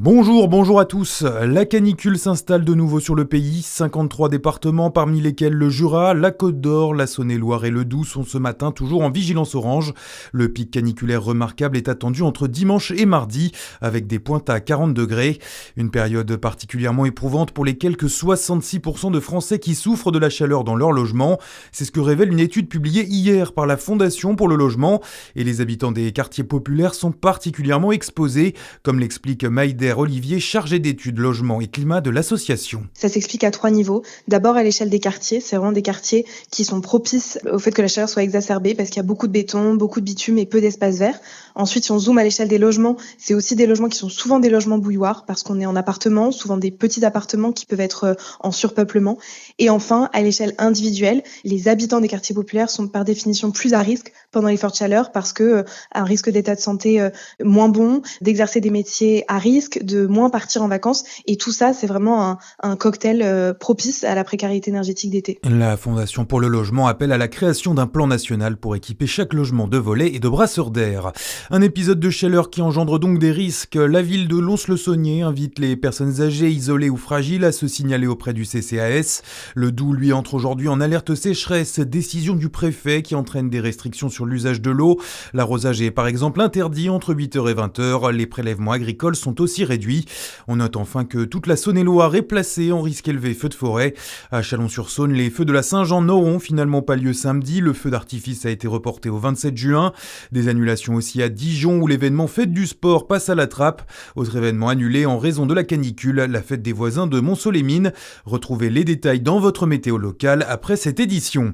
Bonjour à tous. La canicule s'installe de nouveau sur le pays. 53 départements, parmi lesquels le Jura, la Côte d'Or, la Saône-et-Loire et le Doubs sont ce matin toujours en vigilance orange. Le pic caniculaire remarquable est attendu entre dimanche et mardi, avec des pointes à 40 degrés. Une période particulièrement éprouvante pour les quelques 66% de Français qui souffrent de la chaleur dans leur logement. C'est ce que révèle une étude publiée hier par la Fondation pour le logement. Et les habitants des quartiers populaires sont particulièrement exposés, comme l'explique Maïder Olivier, chargé d'études logement et climat de l'association. Ça s'explique à 3 niveaux. D'abord à l'échelle des quartiers, c'est vraiment des quartiers qui sont propices au fait que la chaleur soit exacerbée parce qu'il y a beaucoup de béton, beaucoup de bitume et peu d'espace vert. Ensuite, si on zoome à l'échelle des logements, c'est aussi des logements qui sont souvent des logements bouilloires parce qu'on est en appartement, souvent des petits appartements qui peuvent être en surpeuplement. Et enfin, à l'échelle individuelle, les habitants des quartiers populaires sont par définition plus à risque pendant les fortes chaleurs parce que un risque d'état de santé moins bon, d'exercer des métiers à risque, de moins partir en vacances. Et tout ça, c'est vraiment un cocktail propice à la précarité énergétique d'été. La Fondation pour le logement appelle à la création d'un plan national pour équiper chaque logement de volets et de brasseurs d'air. Un épisode de chaleur qui engendre donc des risques. La ville de Lons-le-Saunier invite les personnes âgées, isolées ou fragiles à se signaler auprès du CCAS. Le Doubs, lui, entre aujourd'hui en alerte sécheresse. Décision du préfet qui entraîne des restrictions sur l'usage de l'eau. L'arrosage est par exemple interdit entre 8h et 20h. Les prélèvements agricoles sont aussi réduits. On note enfin que toute la Saône-et-Loire est placée en risque élevé feu de forêt. À Chalon-sur-Saône, les feux de la Saint-Jean n'auront finalement pas lieu samedi. Le feu d'artifice a été reporté au 27 juin. Des annulations aussi à Dijon où l'événement Fête du sport passe à la trappe. Autre événement annulé en raison de la canicule, la fête des voisins de Mont-Solémine. Retrouvez les détails dans votre météo locale après cette édition.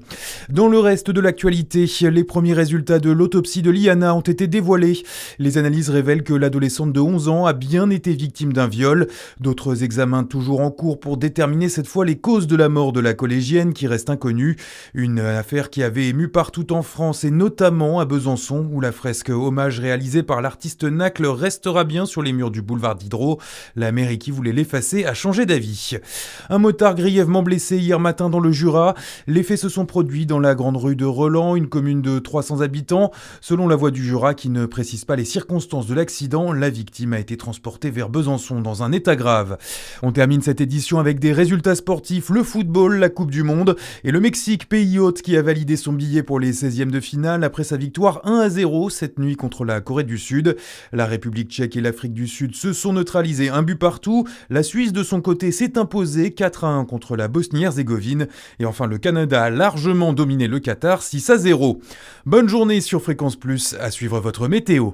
Dans le reste de l'actualité, les premiers résultats de l'autopsie de Liana ont été dévoilés. Les analyses révèlent que l'adolescente de 11 ans a bien été victime d'un viol. D'autres examens toujours en cours pour déterminer cette fois les causes de la mort de la collégienne qui reste inconnue. Une affaire qui avait ému partout en France et notamment à Besançon où la fresque hommage réalisée par l'artiste Nacle restera bien sur les murs du boulevard Diderot. La mairie qui voulait l'effacer a changé d'avis. Un motard grièvement blessé hier matin dans le Jura. Les faits se sont produits dans la grande rue de Roland, une commune de 300 habitants. Selon la Voix du Jura qui ne précise pas les circonstances de l'accident, la victime a été transportée vers Besançon dans un état grave. On termine cette édition avec des résultats sportifs, le football, la Coupe du Monde et le Mexique, pays hôte qui a validé son billet pour les 16e de finale après sa victoire 1-0 cette nuit contre la Corée du Sud. La République tchèque et l'Afrique du Sud se sont neutralisés un but partout. La Suisse de son côté s'est imposée 4-1 contre la Bosnie-Herzégovine. Et enfin le Canada a largement dominé le Qatar 6-0. Bonne journée sur Fréquence Plus, à suivre votre météo.